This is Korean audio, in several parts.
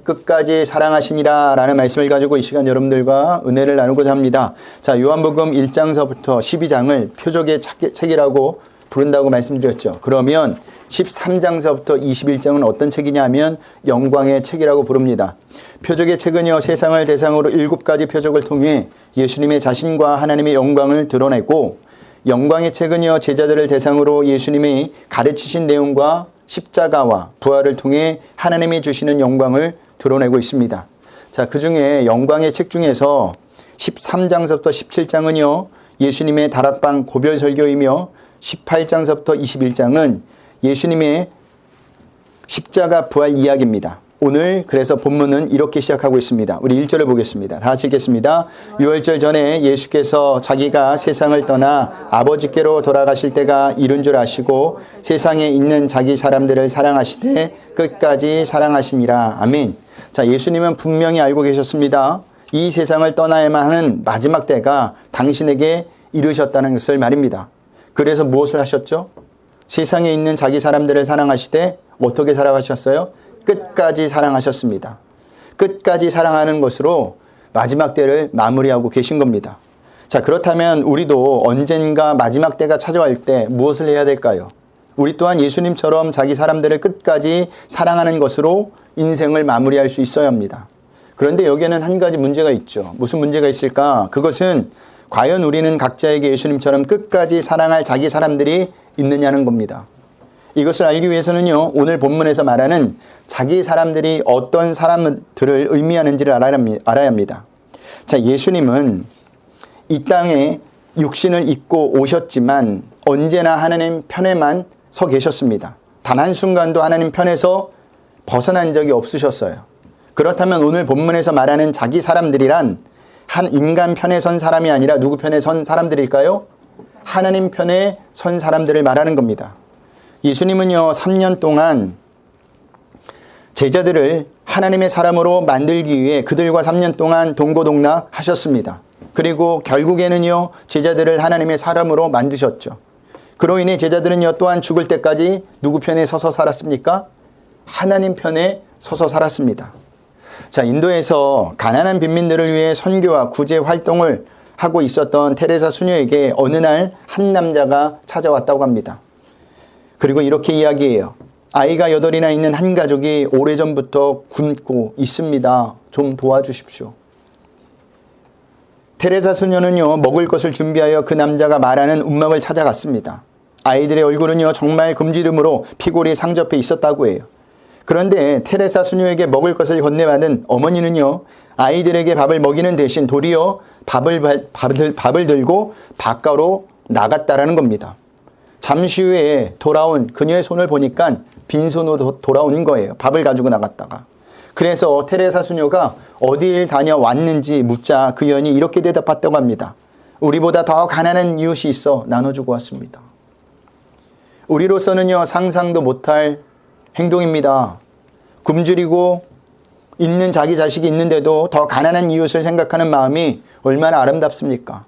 끝까지 사랑하시니라 라는 말씀을 가지고 이 시간 여러분들과 은혜를 나누고자 합니다. 자, 요한복음 1장서부터 12장을 표적의 책이라고 부른다고 말씀드렸죠. 그러면 13장서부터 21장은 어떤 책이냐면 영광의 책이라고 부릅니다. 표적의 책은요, 세상을 대상으로 7가지 표적을 통해 예수님의 자신과 하나님의 영광을 드러내고, 영광의 책은요, 제자들을 대상으로 예수님이 가르치신 내용과 십자가와 부활을 통해 하나님이 주시는 영광을 드러내고 있습니다. 자, 그 중에 영광의 책 중에서 13장서부터 17장은요, 예수님의 다락방 고별 설교이며 18장서부터 21장은 예수님의 십자가 부활 이야기입니다. 오늘 그래서 본문은 이렇게 시작하고 있습니다. 우리 1절을 보겠습니다. 다 같이 읽겠습니다. 유월절 전에 예수께서 자기가 세상을 떠나 아버지께로 돌아가실 때가 이른 줄 아시고 세상에 있는 자기 사람들을 사랑하시되 끝까지 사랑하시니라. 아멘. 자, 예수님은 분명히 알고 계셨습니다. 이 세상을 떠나야만 하는 마지막 때가 당신에게 이르셨다는 것을 말입니다. 그래서 무엇을 하셨죠? 세상에 있는 자기 사람들을 사랑하시되 어떻게 사랑하셨어요? 끝까지 사랑하셨습니다. 끝까지 사랑하는 것으로 마지막 때를 마무리하고 계신 겁니다. 자, 그렇다면 우리도 언젠가 마지막 때가 찾아올 때 무엇을 해야 될까요? 우리 또한 예수님처럼 자기 사람들을 끝까지 사랑하는 것으로 인생을 마무리할 수 있어야 합니다. 그런데 여기에는 한 가지 문제가 있죠. 무슨 문제가 있을까? 그것은 과연 우리는 각자에게 예수님처럼 끝까지 사랑할 자기 사람들이 있느냐는 겁니다. 이것을 알기 위해서는요, 오늘 본문에서 말하는 자기 사람들이 어떤 사람들을 의미하는지를 알아야 합니다. 자, 예수님은 이 땅에 육신을 입고 오셨지만 언제나 하나님 편에만 서 계셨습니다. 단 한순간도 하나님 편에서 벗어난 적이 없으셨어요. 그렇다면 오늘 본문에서 말하는 자기 사람들이란 한 인간 편에 선 사람이 아니라 누구 편에 선 사람들일까요? 하나님 편에 선 사람들을 말하는 겁니다. 예수님은요, 3년 동안 제자들을 하나님의 사람으로 만들기 위해 그들과 3년 동안 동고동락 하셨습니다. 그리고 결국에는요, 제자들을 하나님의 사람으로 만드셨죠. 그로 인해 제자들은요, 또한 죽을 때까지 누구 편에 서서 살았습니까? 하나님 편에 서서 살았습니다. 자, 인도에서 가난한 빈민들을 위해 선교와 구제 활동을 하고 있었던 테레사 수녀에게 어느 날 한 남자가 찾아왔다고 합니다. 그리고 이렇게 이야기해요. 아이가 8이나 있는 한 가족이 오래전부터 굶고 있습니다. 좀 도와주십시오. 테레사 수녀는요, 먹을 것을 준비하여 그 남자가 말하는 움막을 찾아갔습니다. 아이들의 얼굴은요, 정말 금지름으로 피골이 상접해 있었다고 해요. 그런데 테레사 수녀에게 먹을 것을 건네받은 어머니는요, 아이들에게 밥을 먹이는 대신 도리어 밥을 들고 밖으로 나갔다라는 겁니다. 잠시 후에 돌아온 그녀의 손을 보니까 빈손으로 돌아온 거예요. 밥을 가지고 나갔다가. 그래서 테레사 수녀가 어딜 다녀왔는지 묻자 그 여인이 이렇게 대답했다고 합니다. 우리보다 더 가난한 이웃이 있어 나눠주고 왔습니다. 우리로서는요, 상상도 못할 행동입니다. 굶주리고 있는 자기 자식이 있는데도 더 가난한 이웃을 생각하는 마음이 얼마나 아름답습니까?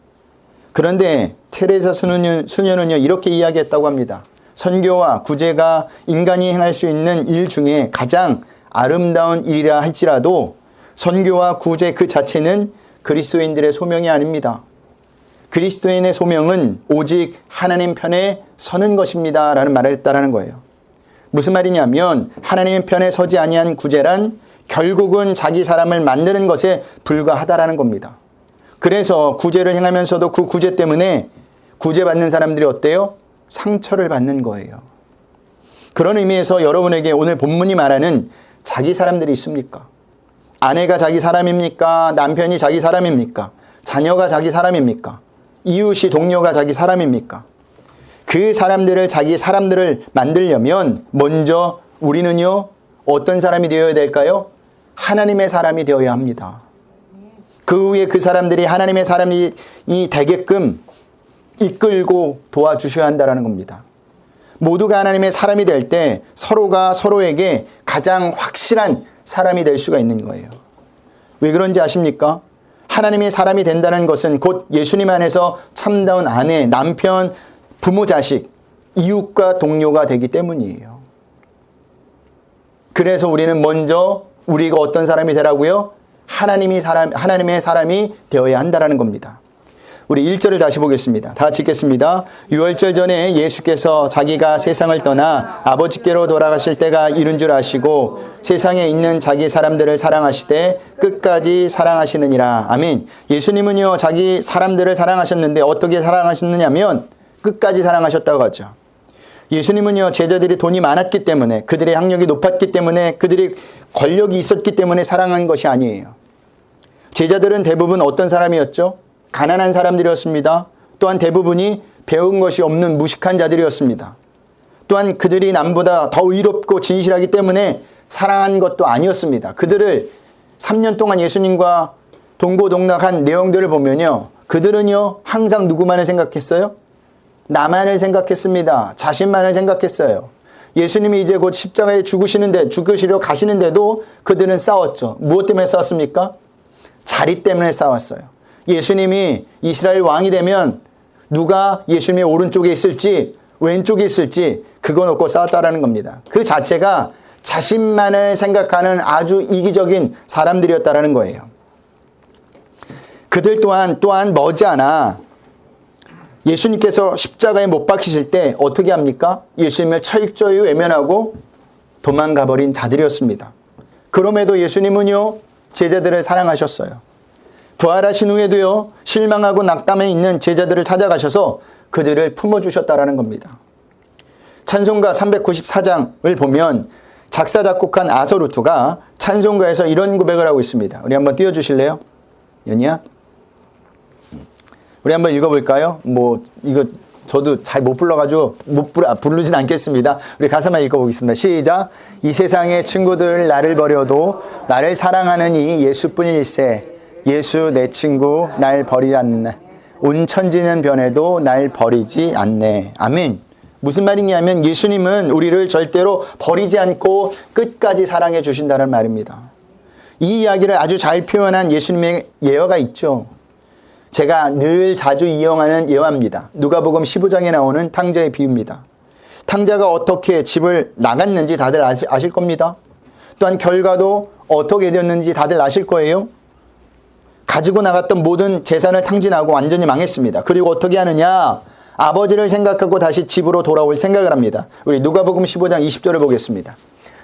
그런데 테레사 수녀는요, 이렇게 이야기했다고 합니다. 선교와 구제가 인간이 행할 수 있는 일 중에 가장 아름다운 일이라 할지라도 선교와 구제 그 자체는 그리스도인들의 소명이 아닙니다. 그리스도인의 소명은 오직 하나님 편에 서는 것입니다 라는 말을 했다라는 거예요. 무슨 말이냐면 하나님 편에 서지 아니한 구제란 결국은 자기 사람을 만드는 것에 불과하다라는 겁니다. 그래서 구제를 행하면서도 그 구제 때문에 구제받는 사람들이 어때요? 상처를 받는 거예요. 그런 의미에서 여러분에게 오늘 본문이 말하는 자기 사람들이 있습니까? 아내가 자기 사람입니까? 남편이 자기 사람입니까? 자녀가 자기 사람입니까? 이웃이 동료가 자기 사람입니까? 그 사람들을 자기 사람들을 만들려면 먼저 우리는요, 어떤 사람이 되어야 될까요? 하나님의 사람이 되어야 합니다. 그 후에 그 사람들이 하나님의 사람이 되게끔 이끌고 도와주셔야 한다는 겁니다. 모두가 하나님의 사람이 될 때 서로가 서로에게 가장 확실한 사람이 될 수가 있는 거예요. 왜 그런지 아십니까? 하나님의 사람이 된다는 것은 곧 예수님 안에서 참다운 아내, 남편, 부모, 자식, 이웃과 동료가 되기 때문이에요. 그래서 우리는 먼저 우리가 어떤 사람이 되라고요? 하나님의 사람이 되어야 한다라는 겁니다. 우리 1절을 다시 보겠습니다. 다 같이 읽겠습니다. 유월절 전에 예수께서 자기가 세상을 떠나 아버지께로 돌아가실 때가 이른 줄 아시고 세상에 있는 자기 사람들을 사랑하시되 끝까지 사랑하시느니라. 아멘. 예수님은요, 자기 사람들을 사랑하셨는데 어떻게 사랑하셨느냐면 끝까지 사랑하셨다고 하죠. 예수님은요, 제자들이 돈이 많았기 때문에, 그들의 학력이 높았기 때문에, 그들이 권력이 있었기 때문에 사랑한 것이 아니에요. 제자들은 대부분 어떤 사람이었죠? 가난한 사람들이었습니다. 또한 대부분이 배운 것이 없는 무식한 자들이었습니다. 또한 그들이 남보다 더 의롭고 진실하기 때문에 사랑한 것도 아니었습니다. 그들을 3년 동안 예수님과 동고동락한 내용들을 보면요, 그들은요 항상 누구만을 생각했어요? 나만을 생각했습니다. 자신만을 생각했어요. 예수님이 이제 곧 십자가에 죽으시려 가시는데도 그들은 싸웠죠. 무엇 때문에 싸웠습니까? 자리 때문에 싸웠어요. 예수님이 이스라엘 왕이 되면 누가 예수님의 오른쪽에 있을지 왼쪽에 있을지 그거 놓고 싸웠다라는 겁니다. 그 자체가 자신만을 생각하는 아주 이기적인 사람들이었다라는 거예요. 그들 또한 머지않아 예수님께서 십자가에 못 박히실 때 어떻게 합니까? 예수님을 철저히 외면하고 도망가 버린 자들이었습니다. 그럼에도 예수님은요, 제자들을 사랑하셨어요. 부활하신 후에도요, 실망하고 낙담해 있는 제자들을 찾아가셔서 그들을 품어주셨다라는 겁니다. 찬송가 394장을 보면 작사 작곡한 아서루트가 찬송가에서 이런 고백을 하고 있습니다. 우리 한번 띄워주실래요? 연희야? 우리 한번 읽어볼까요? 이거 저도 잘 못 불러가지고 부르진 않겠습니다. 우리 가사만 읽어보겠습니다. 시작. 이 세상의 친구들 나를 버려도 나를 사랑하는 이 예수뿐일세. 예수 내 친구 날 버리지 않네. 온 천지는 변해도 날 버리지 않네. 아멘. 무슨 말이냐면 예수님은 우리를 절대로 버리지 않고 끝까지 사랑해 주신다는 말입니다. 이 이야기를 아주 잘 표현한 예수님의 예화가 있죠. 제가 늘 자주 이용하는 예화입니다. 누가복음 15장에 나오는 탕자의 비유입니다. 탕자가 어떻게 집을 나갔는지 다들 아실 겁니다. 또한 결과도 어떻게 되었는지 다들 아실 거예요. 가지고 나갔던 모든 재산을 탕진하고 완전히 망했습니다. 그리고 어떻게 하느냐? 아버지를 생각하고 다시 집으로 돌아올 생각을 합니다. 우리 누가복음 15장 20절을 보겠습니다.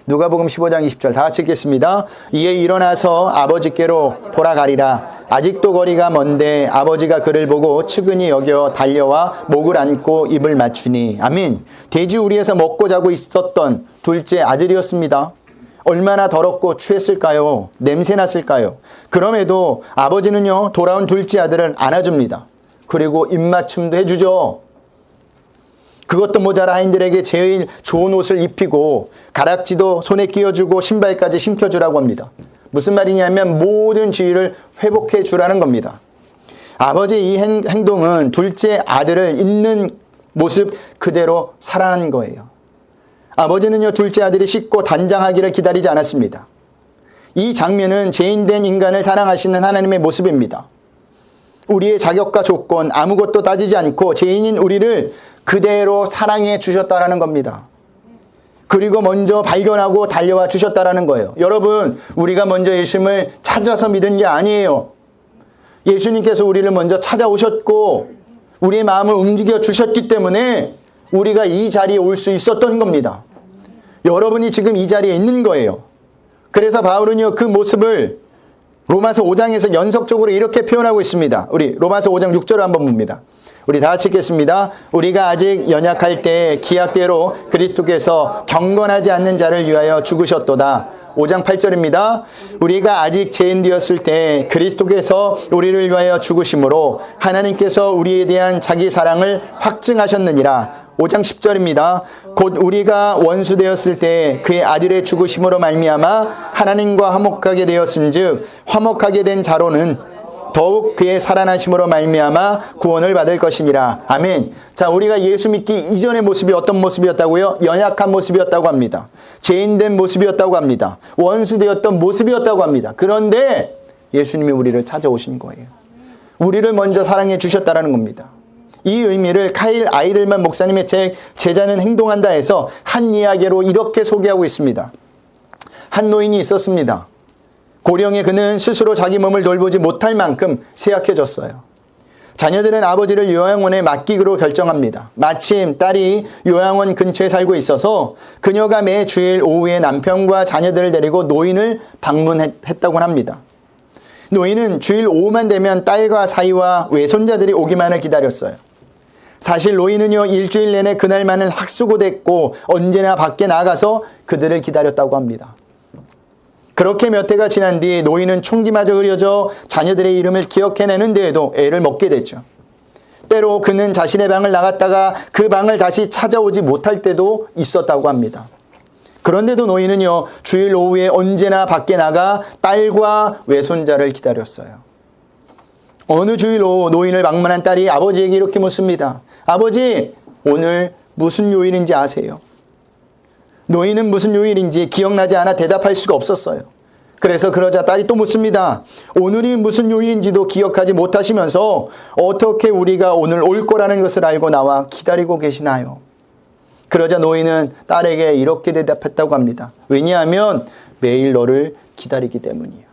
누가복음 15장 20절 다 같이 읽겠습니다. 이에 일어나서 아버지께로 돌아가리라. 아직도 거리가 먼데 아버지가 그를 보고 측은히 여겨 달려와 목을 안고 입을 맞추니. 아멘. 돼지우리에서 먹고 자고 있었던 둘째 아들이었습니다. 얼마나 더럽고 취했을까요? 냄새났을까요? 그럼에도 아버지는요, 돌아온 둘째 아들을 안아줍니다. 그리고 입맞춤도 해주죠. 그것도 모자라 아이들에게 제일 좋은 옷을 입히고 가락지도 손에 끼워주고 신발까지 신겨주라고 합니다. 무슨 말이냐면 모든 지위를 회복해 주라는 겁니다. 아버지의 이 행동은 둘째 아들을 있는 모습 그대로 사랑한 거예요. 아버지는요, 둘째 아들이 씻고 단장하기를 기다리지 않았습니다. 이 장면은 죄인된 인간을 사랑하시는 하나님의 모습입니다. 우리의 자격과 조건 아무것도 따지지 않고 죄인인 우리를 그대로 사랑해 주셨다라는 겁니다. 그리고 먼저 발견하고 달려와 주셨다라는 거예요. 여러분, 우리가 먼저 예수님을 찾아서 믿은 게 아니에요. 예수님께서 우리를 먼저 찾아오셨고 우리의 마음을 움직여 주셨기 때문에 우리가 이 자리에 올 수 있었던 겁니다. 여러분이 지금 이 자리에 있는 거예요. 그래서 바울은요, 그 모습을 로마서 5장에서 연속적으로 이렇게 표현하고 있습니다. 우리 로마서 5장 6절을 한번 봅니다. 우리 다 같이 읽겠습니다. 우리가 아직 연약할 때 기약대로 그리스도께서 경건하지 않는 자를 위하여 죽으셨도다. 5장 8절입니다. 우리가 아직 죄인 되었을 때 그리스도께서 우리를 위하여 죽으심으로 하나님께서 우리에 대한 자기 사랑을 확증하셨느니라. 5장 10절입니다. 곧 우리가 원수 되었을 때 그의 아들의 죽으심으로 말미암아 하나님과 화목하게 되었은즉 화목하게 된 자로는 더욱 그의 살아나심으로 말미암아 구원을 받을 것이니라. 아멘. 자, 우리가 예수 믿기 이전의 모습이 어떤 모습이었다고요? 연약한 모습이었다고 합니다. 죄인된 모습이었다고 합니다. 원수되었던 모습이었다고 합니다. 그런데 예수님이 우리를 찾아오신 거예요. 우리를 먼저 사랑해 주셨다라는 겁니다. 이 의미를 카일 아이들만 목사님의 제자는 행동한다 해서 한 이야기로 이렇게 소개하고 있습니다. 한 노인이 있었습니다. 고령의 그는 스스로 자기 몸을 돌보지 못할 만큼 쇠약해졌어요. 자녀들은 아버지를 요양원에 맡기기로 결정합니다. 마침 딸이 요양원 근처에 살고 있어서 그녀가 매 주일 오후에 남편과 자녀들을 데리고 노인을 방문했다고 합니다. 노인은 주일 오후만 되면 딸과 사위와 외손자들이 오기만을 기다렸어요. 사실 노인은요, 일주일 내내 그날만을 학수고됐고 언제나 밖에 나가서 그들을 기다렸다고 합니다. 그렇게 몇 해가 지난 뒤 노인은 총기마저 흐려져 자녀들의 이름을 기억해내는 데에도 애를 먹게 됐죠. 때로 그는 자신의 방을 나갔다가 그 방을 다시 찾아오지 못할 때도 있었다고 합니다. 그런데도 노인은요, 주일 오후에 언제나 밖에 나가 딸과 외손자를 기다렸어요. 어느 주일 오후 노인을 방문한 딸이 아버지에게 이렇게 묻습니다. 아버지, 오늘 무슨 요일인지 아세요? 노인은 무슨 요일인지 기억나지 않아 대답할 수가 없었어요. 그래서 그러자 딸이 또 묻습니다. 오늘이 무슨 요일인지도 기억하지 못하시면서 어떻게 우리가 오늘 올 거라는 것을 알고 나와 기다리고 계시나요? 그러자 노인은 딸에게 이렇게 대답했다고 합니다. 왜냐하면 매일 너를 기다리기 때문이야.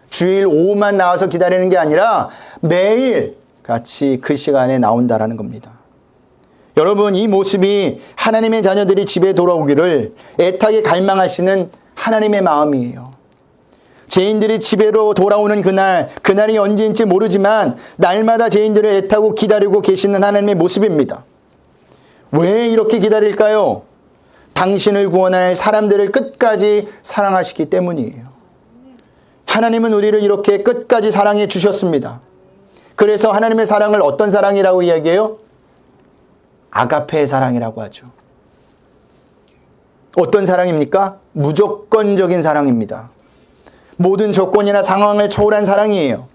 주일 오후만 나와서 기다리는 게 아니라 매일 같이 그 시간에 나온다라는 겁니다. 여러분, 이 모습이 하나님의 자녀들이 집에 돌아오기를 애타게 갈망하시는 하나님의 마음이에요. 죄인들이 집에로 돌아오는 그날이 언제인지 모르지만 날마다 죄인들을 애타고 기다리고 계시는 하나님의 모습입니다. 왜 이렇게 기다릴까요? 당신을 구원할 사람들을 끝까지 사랑하시기 때문이에요. 하나님은 우리를 이렇게 끝까지 사랑해 주셨습니다. 그래서 하나님의 사랑을 어떤 사랑이라고 이야기해요? 아가페의 사랑이라고 하죠. 어떤 사랑입니까? 무조건적인 사랑입니다. 모든 조건이나 상황을 초월한 사랑이에요.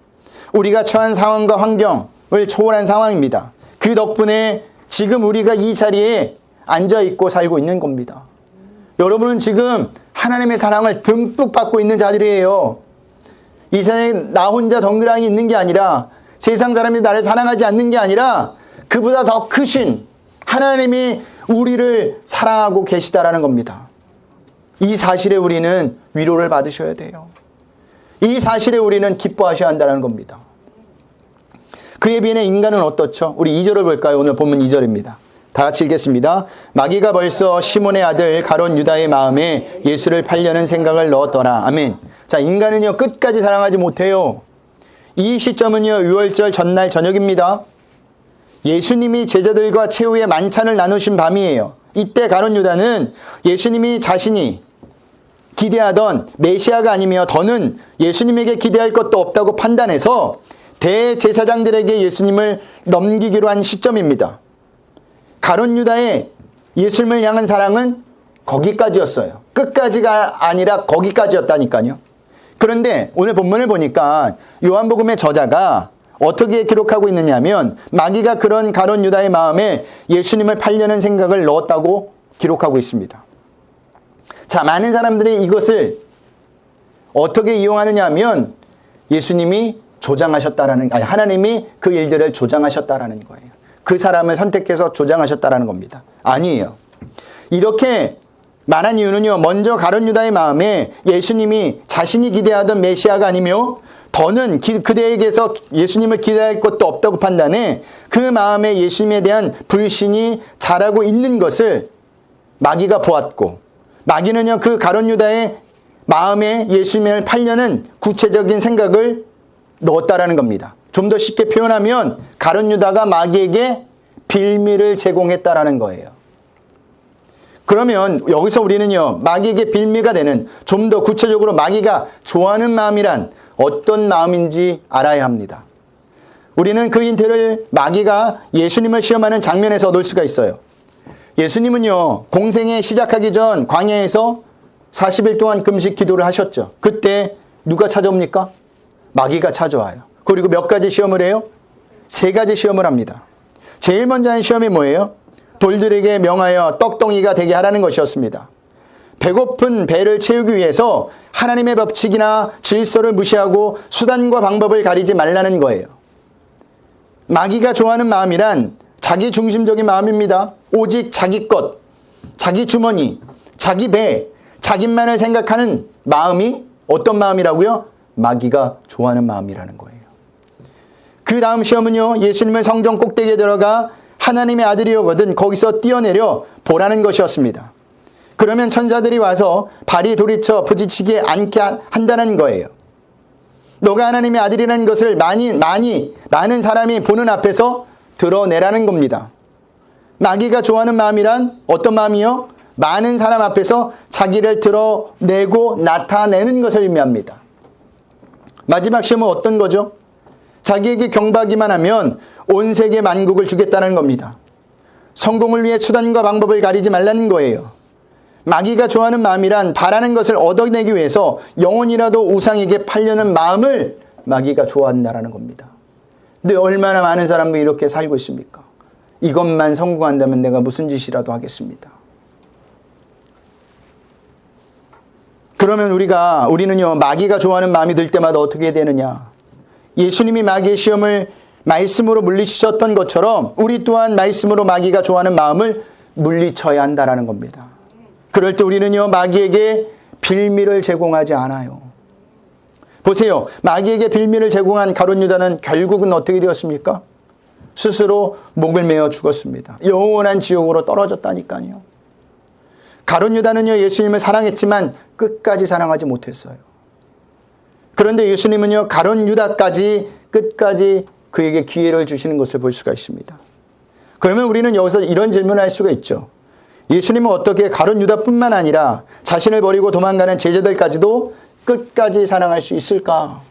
우리가 처한 상황과 환경을 초월한 상황입니다. 그 덕분에 지금 우리가 이 자리에 앉아있고 살고 있는 겁니다. 여러분은 지금 하나님의 사랑을 듬뿍 받고 있는 자들이에요. 이 세상에 나 혼자 덩그러니 있는 게 아니라, 세상 사람이 나를 사랑하지 않는 게 아니라 그보다 더 크신 하나님이 우리를 사랑하고 계시다라는 겁니다. 이 사실에 우리는 위로를 받으셔야 돼요. 이 사실에 우리는 기뻐하셔야 한다는 겁니다. 그에 비해 인간은 어떻죠? 우리 2절을 볼까요? 오늘 본문 2절입니다. 다 같이 읽겠습니다. 마귀가 벌써 시몬의 아들 가룟 유다의 마음에 예수를 팔려는 생각을 넣었더라. 아멘. 자, 인간은요, 끝까지 사랑하지 못해요. 이 시점은요, 유월절 전날 저녁입니다. 예수님이 제자들과 최후의 만찬을 나누신 밤이에요. 이때 가룟 유다는 예수님이 자신이 기대하던 메시아가 아니며 더는 예수님에게 기대할 것도 없다고 판단해서 대제사장들에게 예수님을 넘기기로 한 시점입니다. 가룟 유다의 예수님을 향한 사랑은 거기까지였어요. 끝까지가 아니라 거기까지였다니까요. 그런데 오늘 본문을 보니까 요한복음의 저자가 어떻게 기록하고 있느냐면 마귀가 그런 가룟 유다의 마음에 예수님을 팔려는 생각을 넣었다고 기록하고 있습니다. 자, 많은 사람들이 이것을 어떻게 이용하느냐 하면 예수님이 하나님이 그 일들을 조장하셨다라는 거예요. 그 사람을 선택해서 조장하셨다라는 겁니다. 아니에요. 이렇게 말한 이유는요, 먼저 가룟 유다의 마음에 예수님이 자신이 기대하던 메시아가 아니며 더는 그대에게서 예수님을 기대할 것도 없다고 판단해 그 마음에 예수님에 대한 불신이 자라고 있는 것을 마귀가 보았고, 마귀는요, 그 가룟 유다의 마음에 예수님을 팔려는 구체적인 생각을 넣었다라는 겁니다. 좀 더 쉽게 표현하면 가룟 유다가 마귀에게 빌미를 제공했다라는 거예요. 그러면 여기서 우리는요, 마귀에게 빌미가 되는, 좀 더 구체적으로 마귀가 좋아하는 마음이란 어떤 마음인지 알아야 합니다. 우리는 그 힌트를 마귀가 예수님을 시험하는 장면에서 얻을 수가 있어요. 예수님은요, 공생애 시작하기 전 광야에서 40일 동안 금식 기도를 하셨죠. 그때 누가 찾아옵니까? 마귀가 찾아와요. 그리고 몇 가지 시험을 해요? 3가지 시험을 합니다. 제일 먼저 한 시험이 뭐예요? 돌들에게 명하여 떡덩이가 되게 하라는 것이었습니다. 배고픈 배를 채우기 위해서 하나님의 법칙이나 질서를 무시하고 수단과 방법을 가리지 말라는 거예요. 마귀가 좋아하는 마음이란 자기 중심적인 마음입니다. 오직 자기 것, 자기 주머니, 자기 배, 자기만을 생각하는 마음이 어떤 마음이라고요? 마귀가 좋아하는 마음이라는 거예요. 그 다음 시험은요, 예수님은 성전 꼭대기에 들어가 하나님의 아들이거든 거기서 뛰어내려 보라는 것이었습니다. 그러면 천사들이 와서 발이 돌이쳐 부딪히게 않게 한다는 거예요. 너가 하나님의 아들이라는 것을 많은 사람이 보는 앞에서 드러내라는 겁니다. 마귀가 좋아하는 마음이란 어떤 마음이요? 많은 사람 앞에서 자기를 드러내고 나타내는 것을 의미합니다. 마지막 시험은 어떤 거죠? 자기에게 경배하기만 하면 온 세계 만국을 주겠다는 겁니다. 성공을 위해 수단과 방법을 가리지 말라는 거예요. 마귀가 좋아하는 마음이란 바라는 것을 얻어내기 위해서 영혼이라도 우상에게 팔려는 마음을 마귀가 좋아한다는 겁니다. 근데 얼마나 많은 사람들이 이렇게 살고 있습니까? 이것만 성공한다면 내가 무슨 짓이라도 하겠습니다. 그러면 우리는요, 마귀가 좋아하는 마음이 들 때마다 어떻게 되느냐? 예수님이 마귀의 시험을 말씀으로 물리치셨던 것처럼 우리 또한 말씀으로 마귀가 좋아하는 마음을 물리쳐야 한다는 겁니다. 그럴 때 우리는요, 마귀에게 빌미를 제공하지 않아요. 보세요. 마귀에게 빌미를 제공한 가룟 유다는 결국은 어떻게 되었습니까? 스스로 목을 메어 죽었습니다. 영원한 지옥으로 떨어졌다니까요. 가룟 유다는요, 예수님을 사랑했지만 끝까지 사랑하지 못했어요. 그런데 예수님은요, 가룟 유다까지 끝까지 그에게 기회를 주시는 것을 볼 수가 있습니다. 그러면 우리는 여기서 이런 질문을 할 수가 있죠. 예수님은 어떻게 가룟 유다뿐만 아니라 자신을 버리고 도망가는 제자들까지도 끝까지 사랑할 수 있을까?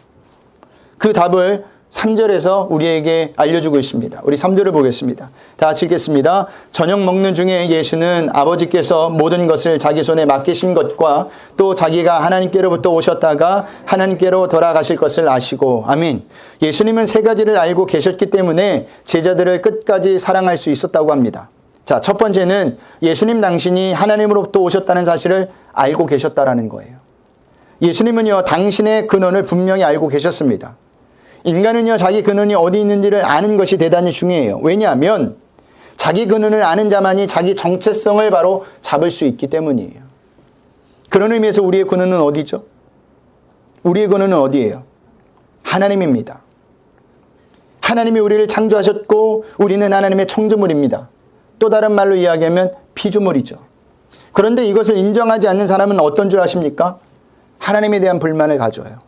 그 답을 3절에서 우리에게 알려주고 있습니다. 우리 3절을 보겠습니다. 다 같이 읽겠습니다. 저녁 먹는 중에 예수는 아버지께서 모든 것을 자기 손에 맡기신 것과 또 자기가 하나님께로부터 오셨다가 하나님께로 돌아가실 것을 아시고, 아멘. 예수님은 세 가지를 알고 계셨기 때문에 제자들을 끝까지 사랑할 수 있었다고 합니다. 자, 첫 번째는 예수님 당신이 하나님으로부터 오셨다는 사실을 알고 계셨다라는 거예요. 예수님은요, 당신의 근원을 분명히 알고 계셨습니다. 인간은요, 자기 근원이 어디 있는지를 아는 것이 대단히 중요해요. 왜냐하면 자기 근원을 아는 자만이 자기 정체성을 바로 잡을 수 있기 때문이에요. 그런 의미에서 우리의 근원은 어디죠? 우리의 근원은 어디예요? 하나님입니다. 하나님이 우리를 창조하셨고 우리는 하나님의 청조물입니다. 또 다른 말로 이야기하면 피조물이죠. 그런데 이것을 인정하지 않는 사람은 어떤 줄 아십니까? 하나님에 대한 불만을 가져요.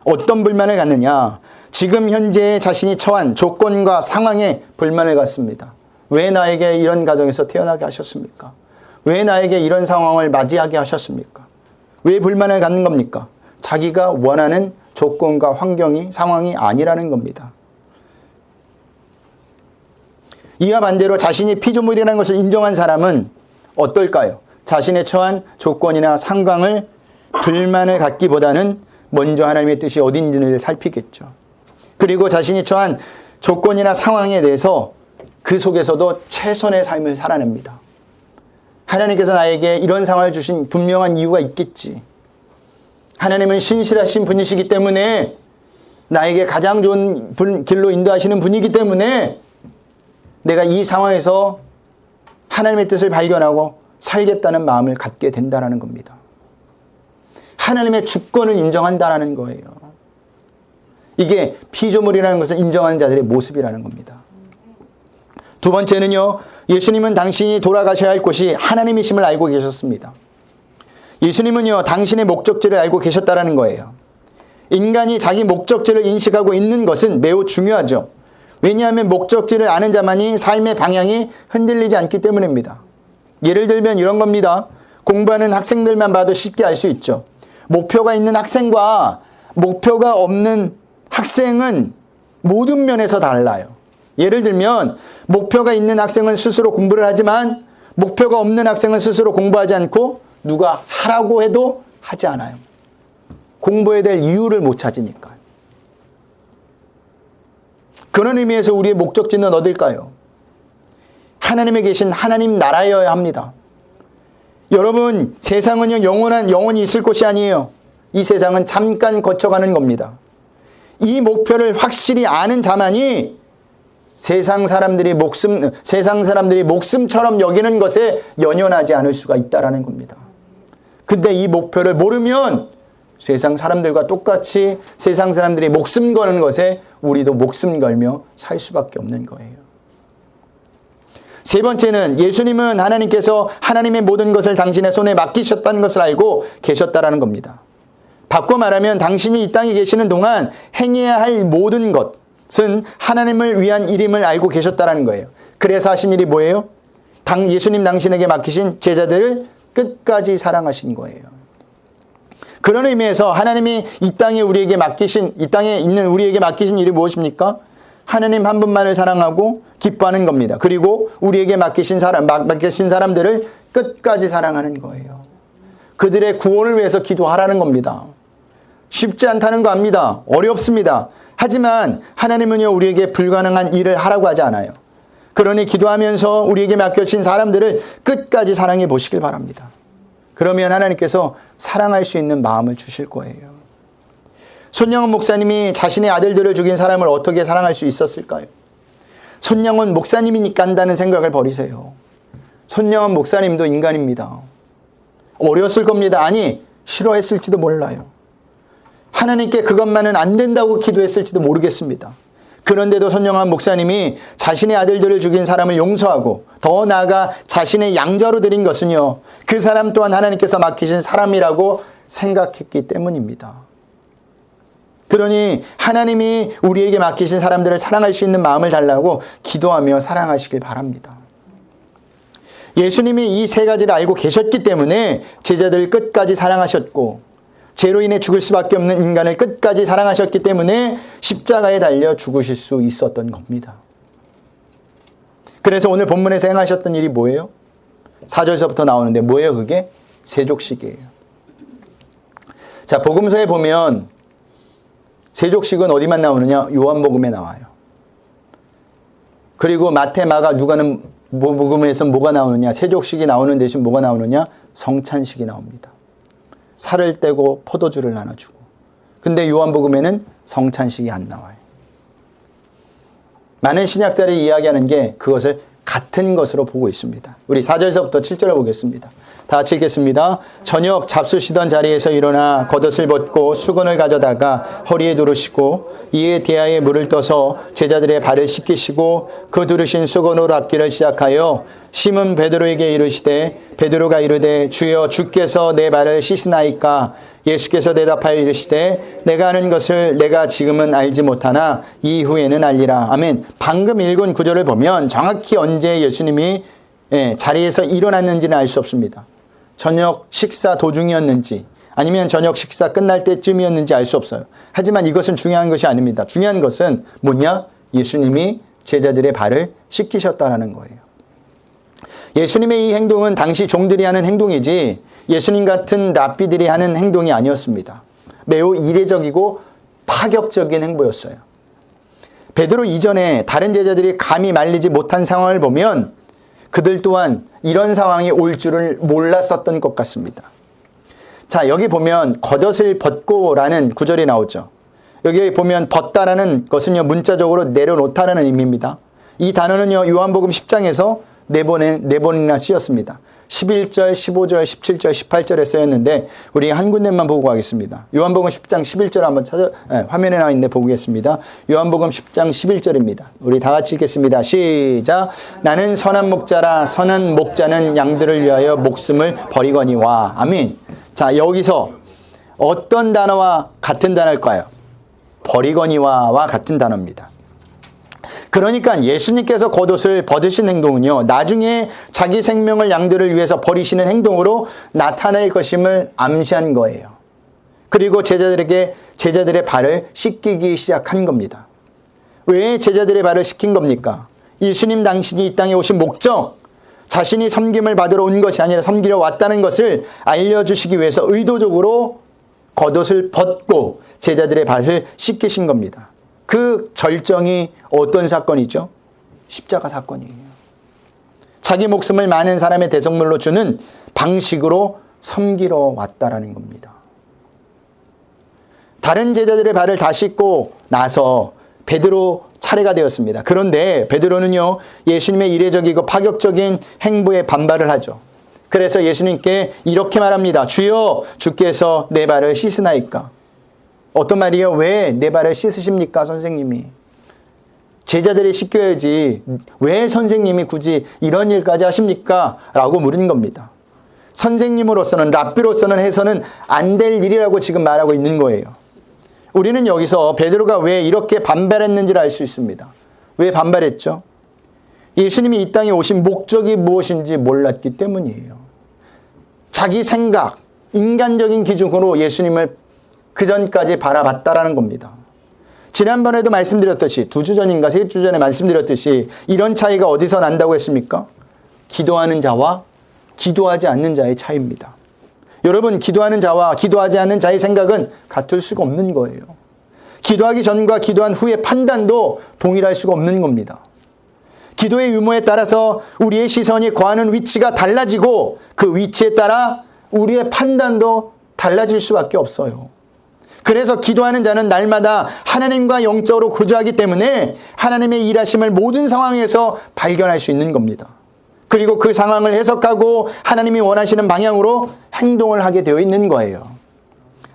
어떤 불만을 갖느냐? 지금 현재 자신이 처한 조건과 상황에 불만을 갖습니다. 왜 나에게 이런 가정에서 태어나게 하셨습니까? 왜 나에게 이런 상황을 맞이하게 하셨습니까? 왜 불만을 갖는 겁니까? 자기가 원하는 조건과 상황이 아니라는 겁니다. 이와 반대로 자신이 피조물이라는 것을 인정한 사람은 어떨까요? 자신의 처한 조건이나 상황을 불만을 갖기보다는 먼저 하나님의 뜻이 어딘지를 살피겠죠. 그리고 자신이 처한 조건이나 상황에 대해서 그 속에서도 최선의 삶을 살아냅니다. 하나님께서 나에게 이런 상황을 주신 분명한 이유가 있겠지. 하나님은 신실하신 분이시기 때문에 나에게 가장 좋은 길로 인도하시는 분이기 때문에 내가 이 상황에서 하나님의 뜻을 발견하고 살겠다는 마음을 갖게 된다는 겁니다. 하나님의 주권을 인정한다는 거예요. 이게 피조물이라는 것을 인정하는 자들의 모습이라는 겁니다. 두 번째는요, 예수님은 당신이 돌아가셔야 할 곳이 하나님이심을 알고 계셨습니다. 예수님은요, 당신의 목적지를 알고 계셨다는 거예요. 인간이 자기 목적지를 인식하고 있는 것은 매우 중요하죠. 왜냐하면 목적지를 아는 자만이 삶의 방향이 흔들리지 않기 때문입니다. 예를 들면 이런 겁니다. 공부하는 학생들만 봐도 쉽게 알 수 있죠. 목표가 있는 학생과 목표가 없는 학생은 모든 면에서 달라요. 예를 들면 목표가 있는 학생은 스스로 공부를 하지만 목표가 없는 학생은 스스로 공부하지 않고 누가 하라고 해도 하지 않아요. 공부해야 될 이유를 못 찾으니까. 그런 의미에서 우리의 목적지는 어딜까요? 하나님에 계신 하나님 나라여야 합니다. 여러분, 세상은요, 영원히 있을 곳이 아니에요. 이 세상은 잠깐 거쳐가는 겁니다. 이 목표를 확실히 아는 자만이 세상 사람들이 목숨처럼 여기는 것에 연연하지 않을 수가 있다라는 겁니다. 근데 이 목표를 모르면 세상 사람들과 똑같이 세상 사람들이 목숨 거는 것에 우리도 목숨 걸며 살 수밖에 없는 거예요. 세 번째는 예수님은 하나님께서 하나님의 모든 것을 당신의 손에 맡기셨다는 것을 알고 계셨다라는 겁니다. 바꿔 말하면 당신이 이 땅에 계시는 동안 행해야 할 모든 것은 하나님을 위한 일임을 알고 계셨다라는 거예요. 그래서 하신 일이 뭐예요? 예수님 당신에게 맡기신 제자들을 끝까지 사랑하신 거예요. 그런 의미에서 하나님이 이 땅에 있는 우리에게 맡기신 일이 무엇입니까? 하나님 한 분만을 사랑하고 기뻐하는 겁니다. 그리고 우리에게 맡기신 사람들을 끝까지 사랑하는 거예요. 그들의 구원을 위해서 기도하라는 겁니다. 쉽지 않다는 거 압니다. 어렵습니다. 하지만 하나님은요, 우리에게 불가능한 일을 하라고 하지 않아요. 그러니 기도하면서 우리에게 맡겨진 사람들을 끝까지 사랑해 보시길 바랍니다. 그러면 하나님께서 사랑할 수 있는 마음을 주실 거예요. 손영훈 목사님이 자신의 아들들을 죽인 사람을 어떻게 사랑할 수 있었을까요? 손영훈 목사님이니까 한다는 생각을 버리세요. 손영훈 목사님도 인간입니다. 어려웠을 겁니다. 아니, 싫어했을지도 몰라요. 하나님께 그것만은 안 된다고 기도했을지도 모르겠습니다. 그런데도 손영훈 목사님이 자신의 아들들을 죽인 사람을 용서하고 더 나아가 자신의 양자로 드린 것은요, 그 사람 또한 하나님께서 맡기신 사람이라고 생각했기 때문입니다. 그러니 하나님이 우리에게 맡기신 사람들을 사랑할 수 있는 마음을 달라고 기도하며 사랑하시길 바랍니다. 예수님이 이 세 가지를 알고 계셨기 때문에 제자들을 끝까지 사랑하셨고, 죄로 인해 죽을 수밖에 없는 인간을 끝까지 사랑하셨기 때문에 십자가에 달려 죽으실 수 있었던 겁니다. 그래서 오늘 본문에서 행하셨던 일이 뭐예요? 4절서부터 나오는데 뭐예요 그게? 세족식이에요. 자, 복음서에 보면 세족식은 어디만 나오느냐? 요한복음에 나와요. 그리고 마태, 마가, 누가는 복음에서 뭐가 나오느냐? 세족식이 나오는 대신 뭐가 나오느냐? 성찬식이 나옵니다. 살을 떼고 포도주를 나눠주고. 근데 요한복음에는 성찬식이 안 나와요. 많은 신약들이 이야기하는 게 그것을 같은 것으로 보고 있습니다. 우리 4절서부터 7절을 보겠습니다. 다 같이 읽겠습니다. 저녁 잡수시던 자리에서 일어나 겉옷을 벗고 수건을 가져다가 허리에 두르시고 이에 대야에 물을 떠서 제자들의 발을 씻기시고 그 두르신 수건으로 닦기를 시작하여 시몬 베드로에게 이르시되 베드로가 이르되 주여 주께서 내 발을 씻으나이까 예수께서 대답하여 이르시되 내가 하는 것을 내가 지금은 알지 못하나 이후에는 알리라. 아멘. 방금 읽은 구절을 보면 정확히 언제 예수님이 자리에서 일어났는지는 알 수 없습니다. 저녁 식사 도중이었는지 아니면 저녁 식사 끝날 때쯤이었는지 알 수 없어요. 하지만 이것은 중요한 것이 아닙니다. 중요한 것은 뭐냐? 예수님이 제자들의 발을 씻기셨다라는 거예요. 예수님의 이 행동은 당시 종들이 하는 행동이지 예수님 같은 랍비들이 하는 행동이 아니었습니다. 매우 이례적이고 파격적인 행보였어요. 베드로 이전에 다른 제자들이 감히 말리지 못한 상황을 보면 그들 또한 이런 상황이 올 줄을 몰랐었던 것 같습니다. 자, 여기 보면 겉옷을 벗고라는 구절이 나오죠. 여기 보면 벗다라는 것은요, 문자적으로 내려놓다라는 의미입니다. 이 단어는요, 요한복음 10장에서 네 번이나 쓰였습니다. 11절, 15절, 17절, 18절에 쓰였는데 우리 한 군데만 보고 가겠습니다. 요한복음 10장 11절 한번 화면에 나와 있는데 보겠습니다. 요한복음 10장 11절입니다. 우리 다 같이 읽겠습니다. 시작. 나는 선한 목자라 선한 목자는 양들을 위하여 목숨을 버리거니와. 아멘. 자, 여기서 어떤 단어와 같은 단어일까요? 버리거니와와 같은 단어입니다. 그러니까 예수님께서 겉옷을 벗으신 행동은요, 나중에 자기 생명을 양들을 위해서 버리시는 행동으로 나타낼 것임을 암시한 거예요. 그리고 제자들의 발을 씻기기 시작한 겁니다. 왜 제자들의 발을 씻긴 겁니까? 예수님 당신이 이 땅에 오신 목적, 자신이 섬김을 받으러 온 것이 아니라 섬기러 왔다는 것을 알려주시기 위해서 의도적으로 겉옷을 벗고 제자들의 발을 씻기신 겁니다. 그 절정이 어떤 사건이죠? 십자가 사건이에요. 자기 목숨을 많은 사람의 대속물로 주는 방식으로 섬기러 왔다라는 겁니다. 다른 제자들의 발을 다 씻고 나서 베드로 차례가 되었습니다. 그런데 베드로는요, 예수님의 이례적이고 파격적인 행보에 반발을 하죠. 그래서 예수님께 이렇게 말합니다. 주여, 주께서 내 발을 씻으나이까. 어떤 말이요? 왜 내 발을 씻으십니까, 선생님이? 제자들이 씻겨야지 왜 선생님이 굳이 이런 일까지 하십니까? 라고 물은 겁니다. 선생님으로서는, 랍비로서는 해서는 안 될 일이라고 지금 말하고 있는 거예요. 우리는 여기서 베드로가 왜 이렇게 반발했는지를 알 수 있습니다. 왜 반발했죠? 예수님이 이 땅에 오신 목적이 무엇인지 몰랐기 때문이에요. 자기 생각, 인간적인 기준으로 예수님을 그전까지 바라봤다라는 겁니다. 지난번에도 말씀드렸듯이 2주 전인가 3주 전에 말씀드렸듯이 이런 차이가 어디서 난다고 했습니까? 기도하는 자와 기도하지 않는 자의 차이입니다. 여러분, 기도하는 자와 기도하지 않는 자의 생각은 같을 수가 없는 거예요. 기도하기 전과 기도한 후의 판단도 동일할 수가 없는 겁니다. 기도의 유무에 따라서 우리의 시선이 거하는 위치가 달라지고 그 위치에 따라 우리의 판단도 달라질 수밖에 없어요. 그래서 기도하는 자는 날마다 하나님과 영적으로 교제하기 때문에 하나님의 일하심을 모든 상황에서 발견할 수 있는 겁니다. 그리고 그 상황을 해석하고 하나님이 원하시는 방향으로 행동을 하게 되어 있는 거예요.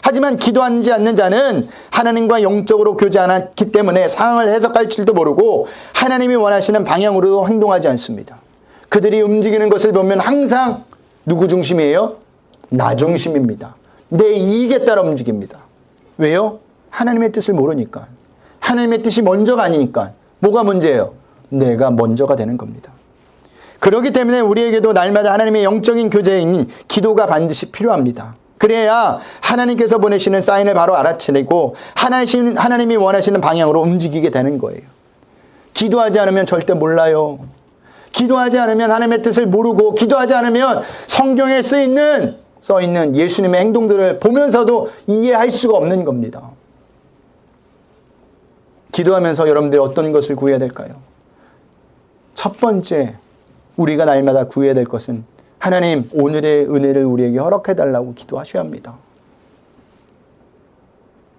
하지만 기도하지 않는 자는 하나님과 영적으로 교제 안 했기 때문에 상황을 해석할 줄도 모르고 하나님이 원하시는 방향으로 행동하지 않습니다. 그들이 움직이는 것을 보면 항상 누구 중심이에요? 나 중심입니다. 내 이익에 따라 움직입니다. 왜요? 하나님의 뜻을 모르니까. 하나님의 뜻이 먼저가 아니니까. 뭐가 문제예요? 내가 먼저가 되는 겁니다. 그렇기 때문에 우리에게도 날마다 하나님의 영적인 교제인 기도가 반드시 필요합니다. 그래야 하나님께서 보내시는 사인을 바로 알아채고 하나님이 원하시는 방향으로 움직이게 되는 거예요. 기도하지 않으면 절대 몰라요. 기도하지 않으면 하나님의 뜻을 모르고 기도하지 않으면 성경에 써 있는 예수님의 행동들을 보면서도 이해할 수가 없는 겁니다. 기도하면서 여러분들이 어떤 것을 구해야 될까요? 첫 번째, 우리가 날마다 구해야 될 것은 하나님, 오늘의 은혜를 우리에게 허락해달라고 기도하셔야 합니다.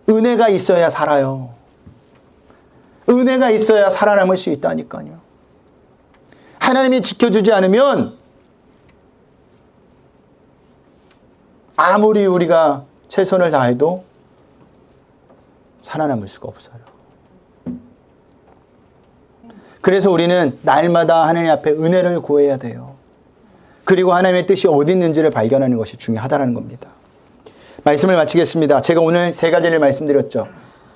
은혜가 있어야 살아요. 은혜가 있어야 살아남을 수 있다니까요. 하나님이 지켜주지 않으면 아무리 우리가 최선을 다해도 살아남을 수가 없어요. 그래서 우리는 날마다 하나님 앞에 은혜를 구해야 돼요. 그리고 하나님의 뜻이 어디 있는지를 발견하는 것이 중요하다는 겁니다. 말씀을 마치겠습니다. 제가 오늘 3가지를 말씀드렸죠.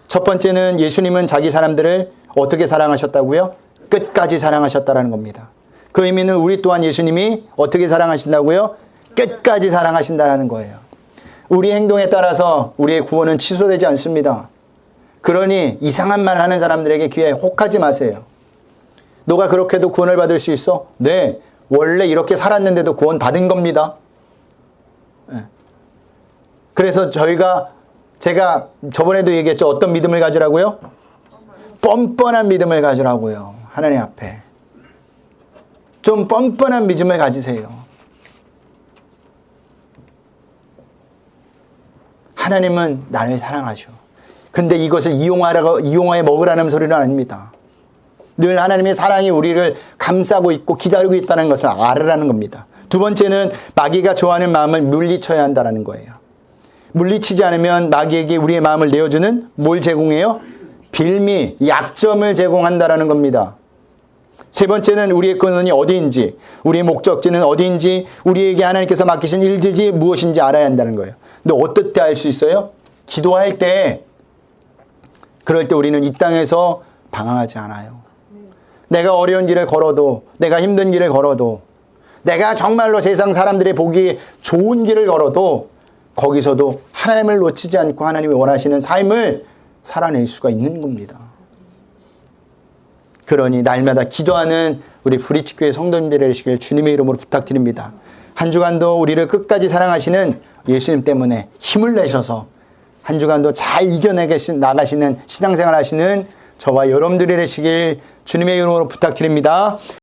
첫 번째는 예수님은 자기 사람들을 어떻게 사랑하셨다고요? 끝까지 사랑하셨다는 겁니다. 그 의미는 우리 또한 예수님이 어떻게 사랑하신다고요? 끝까지 사랑하신다는 거예요. 우리 행동에 따라서 우리의 구원은 취소되지 않습니다. 그러니 이상한 말 하는 사람들에게 귀에 혹하지 마세요. 너가 그렇게도 구원을 받을 수 있어? 네, 원래 이렇게 살았는데도 구원 받은 겁니다. 그래서 제가 저번에도 얘기했죠. 어떤 믿음을 가지라고요? 뻔뻔한 믿음을 가지라고요. 하나님 앞에. 좀 뻔뻔한 믿음을 가지세요. 하나님은 나를 사랑하셔. 근데 이것을 이용하여 먹으라는 소리는 아닙니다. 늘 하나님의 사랑이 우리를 감싸고 있고 기다리고 있다는 것을 알으라는 겁니다. 두 번째는 마귀가 좋아하는 마음을 물리쳐야 한다는 거예요. 물리치지 않으면 마귀에게 우리의 마음을 내어주는 뭘 제공해요? 빌미, 약점을 제공한다는 겁니다. 세 번째는 우리의 근원이 어디인지, 우리의 목적지는 어디인지, 우리에게 하나님께서 맡기신 일들이 무엇인지 알아야 한다는 거예요. 근데 어떨 때 알 수 있어요? 기도할 때, 그럴 때 우리는 이 땅에서 방황하지 않아요. 내가 어려운 길을 걸어도, 내가 힘든 길을 걸어도, 내가 정말로 세상 사람들이 보기에 좋은 길을 걸어도 거기서도 하나님을 놓치지 않고 하나님이 원하시는 삶을 살아낼 수가 있는 겁니다. 그러니 날마다 기도하는 우리 브리치교회 성도님들이 되시길 주님의 이름으로 부탁드립니다. 한 주간도 우리를 끝까지 사랑하시는 예수님 때문에 힘을 내셔서 한 주간도 잘 나가시는 신앙생활 하시는 저와 여러분들이 되시길 주님의 이름으로 부탁드립니다.